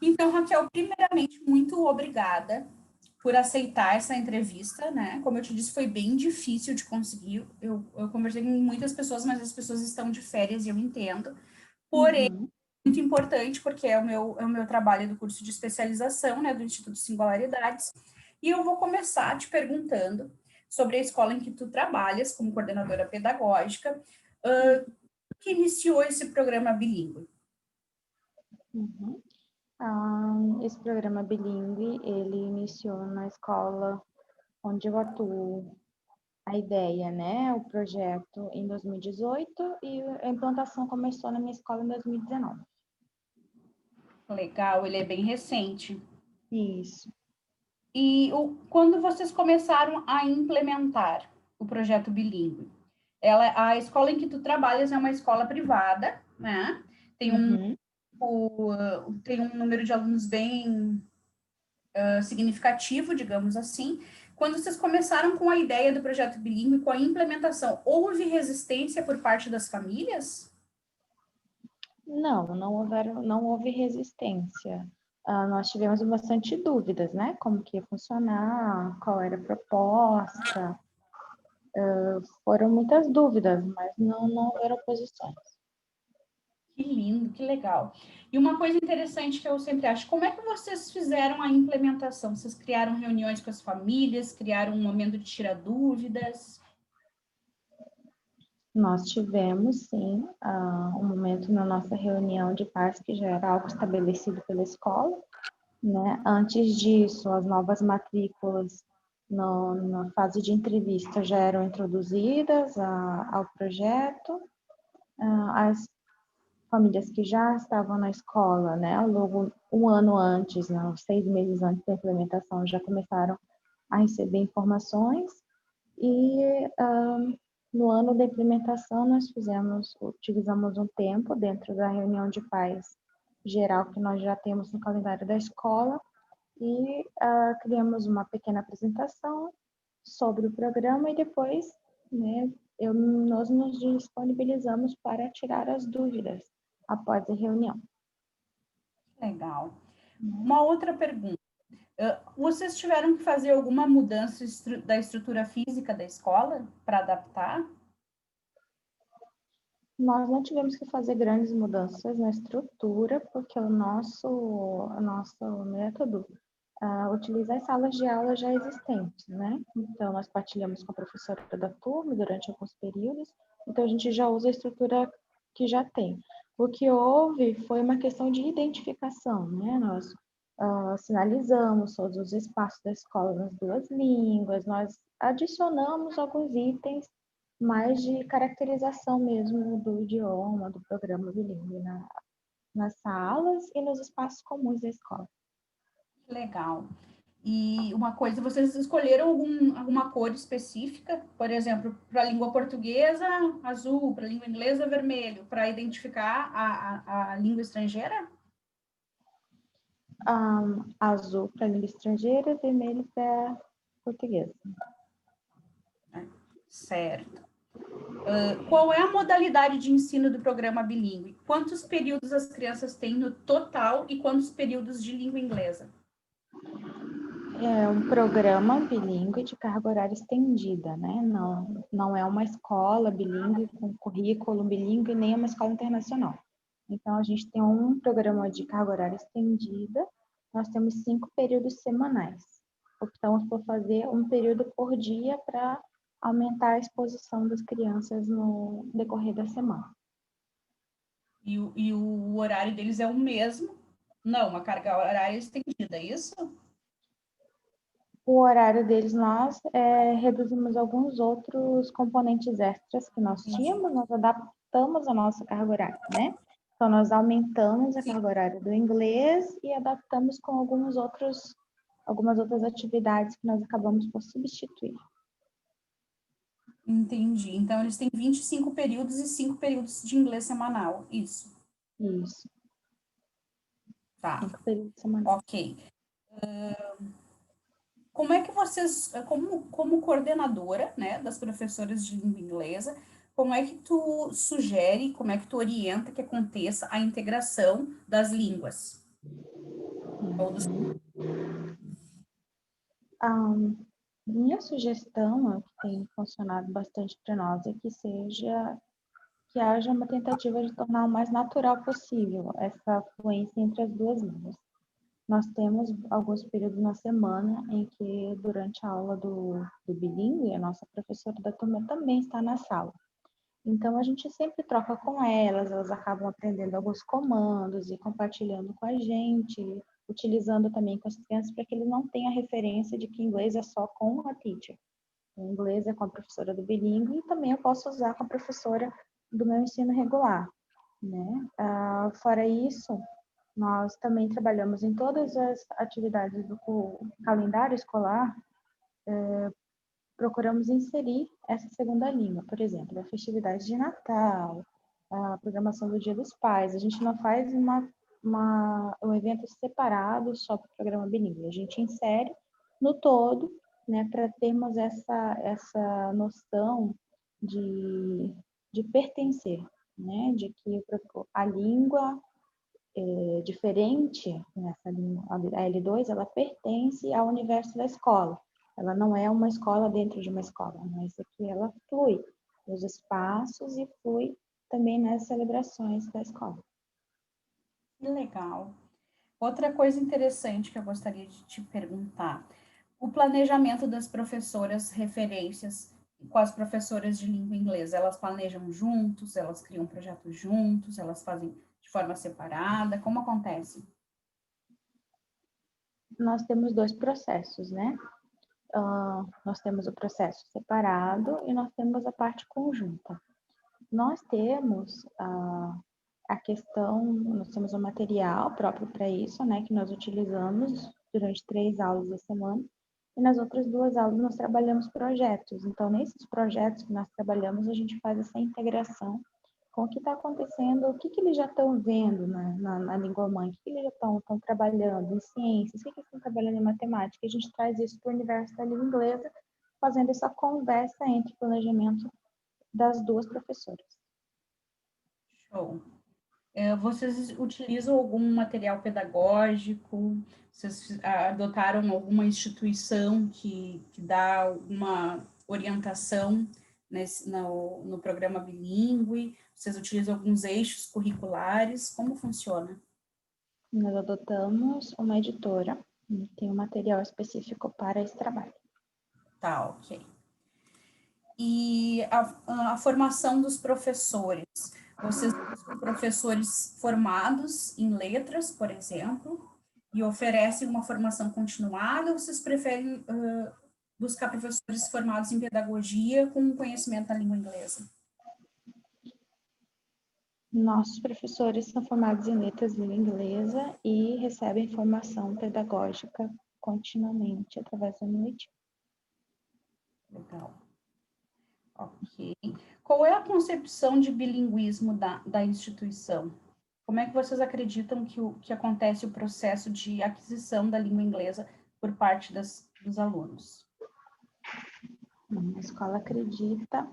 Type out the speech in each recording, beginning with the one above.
Então, Raquel, primeiramente, muito obrigada por aceitar essa entrevista, né? Como eu te disse, foi bem difícil de conseguir. Eu conversei com muitas pessoas, mas as pessoas estão de férias e eu entendo. Porém, Uhum. muito importante, porque é o meu trabalho do curso de especialização, né, do Instituto Singularidades. E eu vou começar te perguntando sobre a escola em que tu trabalhas como coordenadora pedagógica, que iniciou esse programa bilíngue. Uhum. Esse programa bilíngue, ele iniciou na escola onde eu atuo. A ideia, né, o projeto em 2018 e a implantação começou na minha escola em 2019. Legal, ele é bem recente. Isso. E quando vocês começaram a implementar o projeto bilíngue, a escola em que tu trabalhas é uma escola privada, né? Tem um, Uhum. tem um número de alunos bem significativo, digamos assim. Quando vocês começaram com a ideia do projeto bilíngue, com a implementação, houve resistência por parte das famílias? Não houve resistência. Nós tivemos bastante dúvidas, né? Como que ia funcionar, qual era a proposta. Foram muitas dúvidas, mas não houveram oposições. Que lindo, que legal. E uma coisa interessante que eu sempre acho, como é que vocês fizeram a implementação? Vocês criaram reuniões com as famílias, criaram um momento de tirar dúvidas? Nós tivemos, sim, um momento na nossa reunião de pais que já era algo estabelecido pela escola, né? Antes disso, as novas matrículas na fase de entrevista já eram introduzidas ao projeto. As famílias que já estavam na escola, né, logo um ano antes, né, 6 meses antes da implementação, já começaram a receber informações e no ano da implementação nós utilizamos um tempo dentro da reunião de pais geral que nós já temos no calendário da escola e criamos uma pequena apresentação sobre o programa e depois, né, nós nos disponibilizamos para tirar as dúvidas após a reunião. Legal. Né? Uma outra pergunta. Vocês tiveram que fazer alguma mudança da estrutura física da escola para adaptar? Nós não tivemos que fazer grandes mudanças na estrutura, porque o nosso método utiliza as salas de aula já existentes, né? Então, nós partilhamos com a professora da turma durante alguns períodos, então a gente já usa a estrutura que já tem. O que houve foi uma questão de identificação, né? Nós sinalizamos todos os espaços da escola nas duas línguas, nós adicionamos alguns itens mais de caracterização mesmo do idioma, do programa bilíngue nas salas e nos espaços comuns da escola. Legal. E uma coisa, vocês escolheram alguma cor específica? Por exemplo, para a língua portuguesa, azul, para a língua inglesa, vermelho, para identificar a língua estrangeira? Azul para língua estrangeira, vermelho para português. Certo. Qual é a modalidade de ensino do programa bilíngue? Quantos períodos as crianças têm no total e quantos períodos de língua inglesa? É um programa bilíngue de carga horária estendida, né? Não é uma escola bilíngue com currículo bilíngue, nem é uma escola internacional. Então, a gente tem um programa de carga horária estendida, nós temos 5 períodos semanais. Optamos por fazer um período por dia para aumentar a exposição das crianças no decorrer da semana. E o horário deles é o mesmo? Não, uma carga horária estendida, é isso? O horário deles, nós reduzimos alguns outros componentes extras que nós Entendi. tínhamos, nós adaptamos a nossa carga horária, né? Então, nós aumentamos a Sim, carga horária do inglês e adaptamos com algumas outras atividades que nós acabamos por substituir. entendi. Então, eles têm 25 períodos e 5 períodos de inglês semanal. Isso. Isso, Tá. 5 períodos semanais. Ok. Como é que vocês, como coordenadora, né, das professoras de língua inglesa, como é que tu sugere, como é que tu orienta que aconteça a integração das línguas? Todos. A minha sugestão, que tem funcionado bastante para nós, é que haja uma tentativa de tornar o mais natural possível essa fluência entre as duas línguas. Nós temos alguns períodos na semana em que, durante a aula do bilíngue, a nossa professora da turma também está na sala. Então, a gente sempre troca com elas acabam aprendendo alguns comandos e compartilhando com a gente, utilizando também com as crianças para que eles não tenham a referência de que inglês é só com a teacher. O inglês é com a professora do bilíngue e também eu posso usar com a professora do meu ensino regular, né? Fora isso, nós também trabalhamos em todas as atividades do calendário escolar, procuramos inserir essa segunda língua, por exemplo, a festividade de Natal, a programação do Dia dos Pais. A gente não faz um evento separado só para o programa bilíngue, a gente insere no todo, né, para termos essa noção de pertencer, né, de que a língua diferente nessa língua, a L2, ela pertence ao universo da escola. Ela não é uma escola dentro de uma escola, mas aqui ela flui nos espaços e flui também nas celebrações da escola. Que legal. Outra coisa interessante que eu gostaria de te perguntar, o planejamento das professoras referências com as professoras de língua inglesa, elas planejam juntos, elas criam projetos juntos, elas fazem de forma separada, como acontece? Nós temos dois processos, né? Nós temos o processo separado e nós temos a parte conjunta. Nós temos a questão, nós temos um material próprio para isso, né, que nós utilizamos durante 3 aulas da semana, e nas outras 2 aulas nós trabalhamos projetos. Então, nesses projetos que nós trabalhamos, a gente faz essa integração com o que está acontecendo, o que eles já estão vendo na língua mãe, o que eles já estão trabalhando em ciências, o que eles estão trabalhando em matemática, e a gente traz isso para o universo da língua inglesa, fazendo essa conversa entre o planejamento das duas professoras. Show. Vocês utilizam algum material pedagógico? Vocês adotaram alguma instituição que dá uma orientação no programa bilíngue? Vocês utilizam alguns eixos curriculares? Como funciona? Nós adotamos uma editora, que tem um material específico para esse trabalho. Tá, ok. E a formação dos professores? Vocês são professores formados em letras, por exemplo, e oferecem uma formação continuada, ou vocês preferem buscar professores formados em pedagogia com conhecimento da língua inglesa? Nossos professores são formados em letras de língua inglesa e recebem formação pedagógica continuamente através da noite. Legal. Ok. Qual é a concepção de bilinguismo da instituição? Como é que vocês acreditam que acontece o processo de aquisição da língua inglesa por parte dos alunos? A escola acredita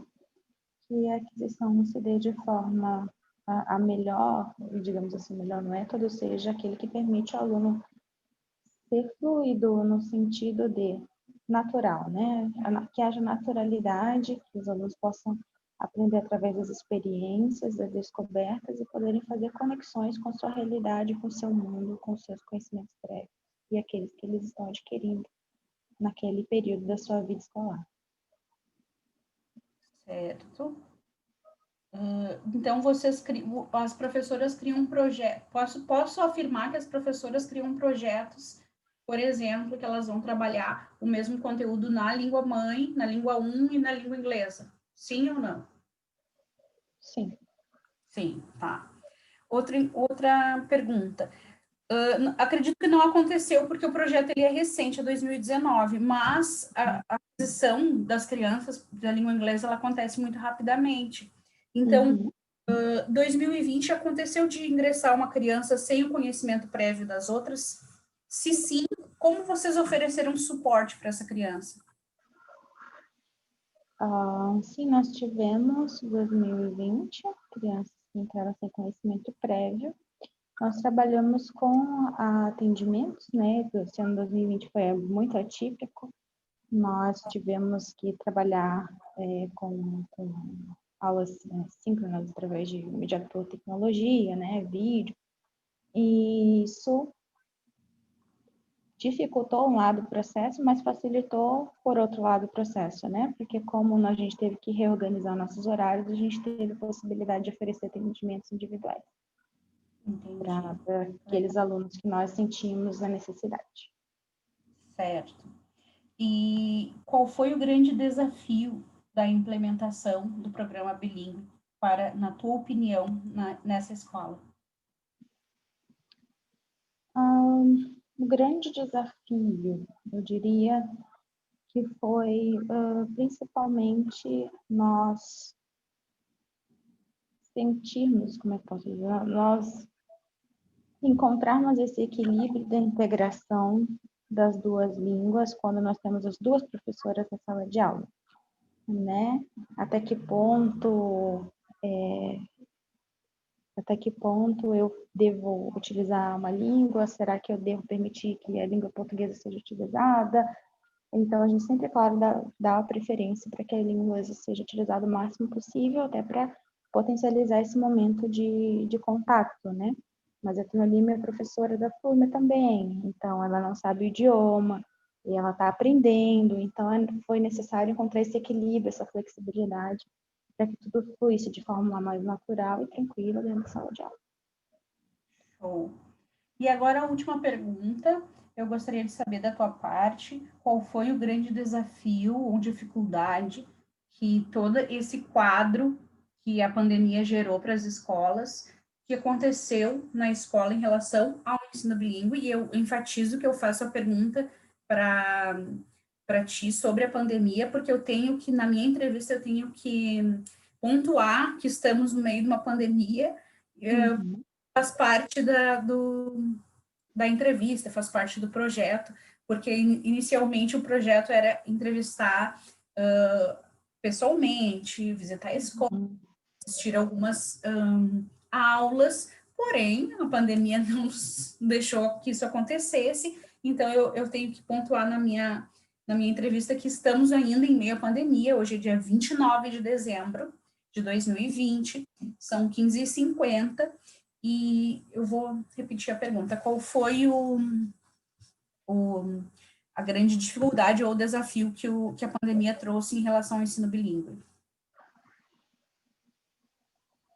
que a aquisição se dê de forma a melhor, digamos assim, melhor método seja aquele que permite ao aluno ser fluido no sentido de natural, né? Que haja naturalidade, que os alunos possam aprender através das experiências, das descobertas e poderem fazer conexões com sua realidade, com seu mundo, com seus conhecimentos prévios e aqueles que eles estão adquirindo naquele período da sua vida escolar. Certo. Então, as professoras criam um projeto. Posso afirmar que as professoras criam projetos, por exemplo, que elas vão trabalhar o mesmo conteúdo na língua mãe, na língua 1 e na língua inglesa. Sim ou não? Sim. Sim, tá. Outra pergunta. Acredito que não aconteceu porque o projeto ele é recente, é 2019, mas a aquisição das crianças da língua inglesa ela acontece muito rapidamente. Então, 2020 aconteceu de ingressar uma criança sem o conhecimento prévio das outras? Se sim, como vocês ofereceram suporte para essa criança? Sim, nós tivemos 2020 crianças que entraram sem conhecimento prévio Nós trabalhamos com atendimentos, né? Esse ano 2020 foi muito atípico. Nós tivemos que trabalhar com aulas síncronas através de mediator tecnologia, né? Vídeo. E isso dificultou um lado do processo, mas facilitou, por outro lado, o processo, né? Porque como a gente teve que reorganizar nossos horários, a gente teve a possibilidade de oferecer atendimentos individuais para Entendi. aqueles alunos que nós sentimos a necessidade. Certo. E qual foi o grande desafio da implementação do programa bilíngue na tua opinião, nessa escola? O grande desafio, eu diria, que foi principalmente nós sentirmos, como é que posso dizer, nós encontrarmos esse equilíbrio da integração das duas línguas quando nós temos as duas professoras na sala de aula, né? Até que ponto eu devo utilizar uma língua? Será que eu devo permitir que a língua portuguesa seja utilizada? Então, a gente sempre, claro, dá a preferência para que a língua seja utilizada o máximo possível, até para potencializar esse momento de contato, né? Mas eu tenho ali minha professora da turma também, então ela não sabe o idioma, e ela está aprendendo, então foi necessário encontrar esse equilíbrio, essa flexibilidade, para que tudo fluísse de forma mais natural e tranquila dentro da sala de aula. Show. E agora a última pergunta, eu gostaria de saber da tua parte, qual foi o grande desafio ou dificuldade que todo esse quadro que a pandemia gerou para as escolas, que aconteceu na escola em relação ao ensino bilíngue, e eu enfatizo que eu faço a pergunta para ti sobre a pandemia, porque eu tenho que, na minha entrevista, eu tenho que pontuar que estamos no meio de uma pandemia, faz parte da entrevista, faz parte do projeto, porque inicialmente o projeto era entrevistar pessoalmente, visitar a escola, assistir algumas aulas, porém a pandemia não deixou que isso acontecesse, então eu tenho que pontuar na minha entrevista que estamos ainda em meio à pandemia, hoje é dia 29 de dezembro de 2020, são 15h50, e eu vou repetir a pergunta, qual foi a grande dificuldade ou desafio que a pandemia trouxe em relação ao ensino bilíngue?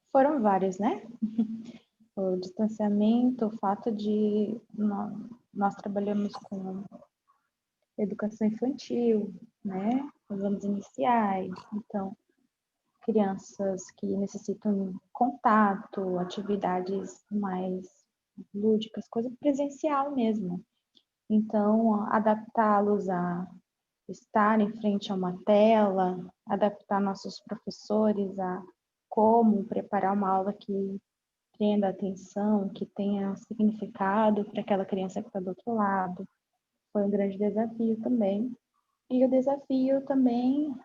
Foram vários, né? O distanciamento, o fato de nós trabalhamos com educação infantil, né? Os anos iniciais, então crianças que necessitam contato, atividades mais lúdicas, coisa presencial mesmo. Então, adaptá-los a estar em frente a uma tela, adaptar nossos professores a como preparar uma aula que prenda a atenção, que tenha significado para aquela criança que está do outro lado. Foi um grande desafio também. E o desafio também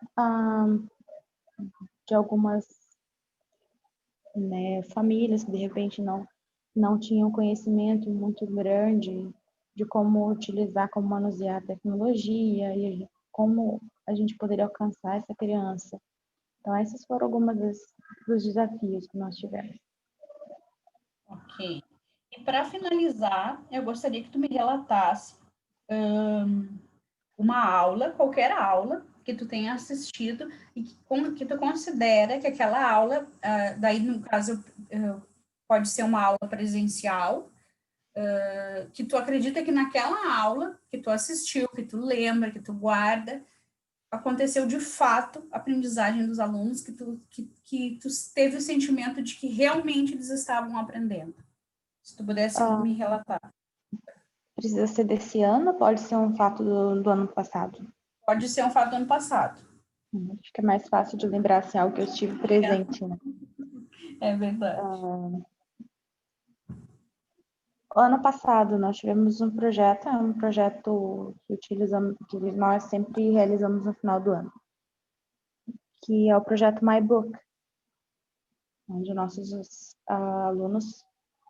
de algumas famílias que de repente não tinham conhecimento muito grande de como utilizar, como manusear a tecnologia e como a gente poderia alcançar essa criança. Então, esses foram alguns dos desafios que nós tivemos. Ok. E para finalizar, eu gostaria que tu me relatasse uma aula, qualquer aula que tu tenha assistido e que tu considera que aquela aula, daí no caso pode ser uma aula presencial, que tu acredita que naquela aula que tu assistiu, que tu lembra, que tu guarda, aconteceu de fato a aprendizagem dos alunos, que tu teve o sentimento de que realmente eles estavam aprendendo. Se tu pudesse me relatar. Precisa ser desse ano, pode ser um fato do ano passado? Pode ser um fato do ano passado. Acho que é mais fácil de lembrar assim, algo que eu estive presente, né? É verdade. Ano passado nós tivemos um projeto que nós sempre realizamos no final do ano, que é o projeto My Book, onde nossos alunos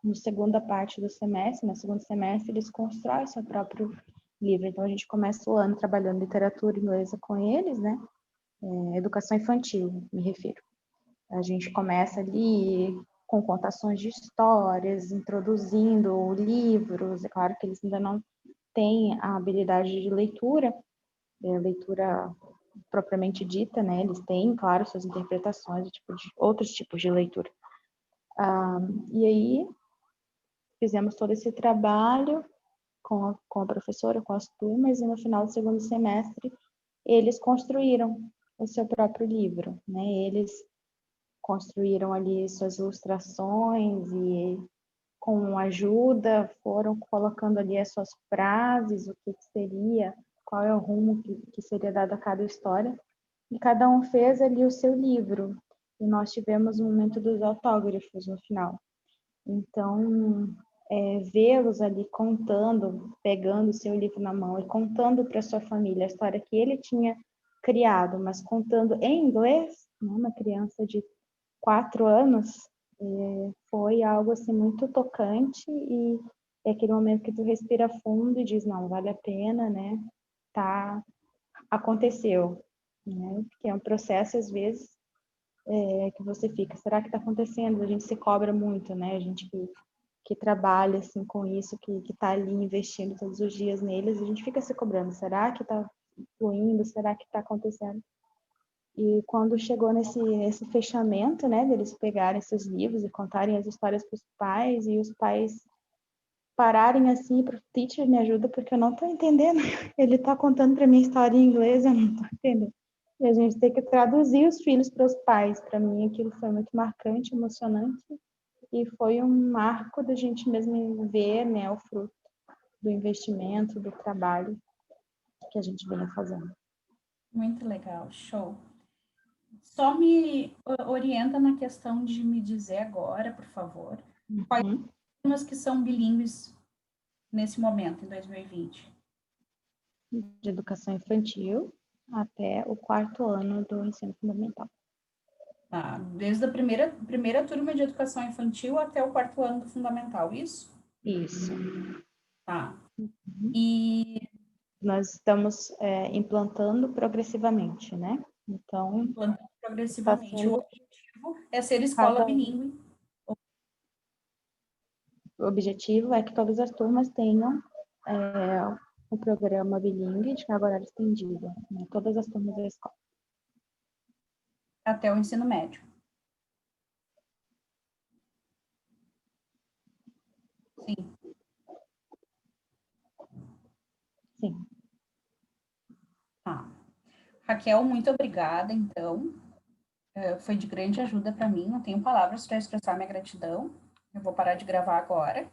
na segunda parte do semestre, no segundo semestre, eles constroem seu próprio livro. Então, a gente começa o ano trabalhando literatura inglesa com eles, né? Educação infantil, me refiro. A gente começa ali com contações de histórias, introduzindo livros. É claro que eles ainda não têm a habilidade de leitura, leitura propriamente dita, né? Eles têm, claro, suas interpretações, outros tipos de leitura. E aí, fizemos todo esse trabalho com a professora, com as turmas, e no final do segundo semestre, eles construíram o seu próprio livro, né? Eles construíram ali suas ilustrações e, com ajuda, foram colocando ali as suas frases, o que seria, qual é o rumo que seria dado a cada história, e cada um fez ali o seu livro. E nós tivemos o momento dos autógrafos no final. Então, vê-los ali contando, pegando o seu livro na mão e contando para sua família a história que ele tinha criado, mas contando em inglês, né, uma criança de 4 anos, foi algo assim muito tocante, e é aquele momento que tu respira fundo e diz, não, vale a pena, né? Tá, aconteceu, né? Porque é um processo, às vezes, que você fica, será que está acontecendo? A gente se cobra muito, né? A gente que trabalha assim com isso, que está ali investindo todos os dias neles, a gente fica se cobrando, será que está fluindo? Será que está acontecendo? E quando chegou nesse fechamento, né, deles pegarem esses livros e contarem as histórias para os pais, e os pais pararem assim, para o teacher, me ajuda, porque eu não estou entendendo. Ele está contando para mim a história em inglês, eu não estou entendendo. E a gente tem que traduzir os filhos para os pais. Para mim, aquilo foi muito marcante, emocionante, e foi um marco da gente mesmo ver, né, o fruto do investimento, do trabalho que a gente vinha fazendo. Muito legal, show. Só me orienta na questão de me dizer agora, por favor, quais são as que são bilíngues nesse momento, em 2020? De educação infantil até o 4º ano do ensino fundamental. Tá, desde a primeira turma de educação infantil até o 4º ano do fundamental, isso? Isso. Tá. E nós estamos implantando progressivamente, né? Então, implantando está progressivamente. O sendo objetivo é ser escola cada bilíngue. o objetivo é que todas as turmas tenham um programa bilíngue de carga horária estendida, né? Todas as turmas da escola. Até o ensino médio. Sim. Sim. Tá. Raquel, muito obrigada, então. Foi de grande ajuda para mim, não tenho palavras para expressar minha gratidão. Eu vou parar de gravar agora.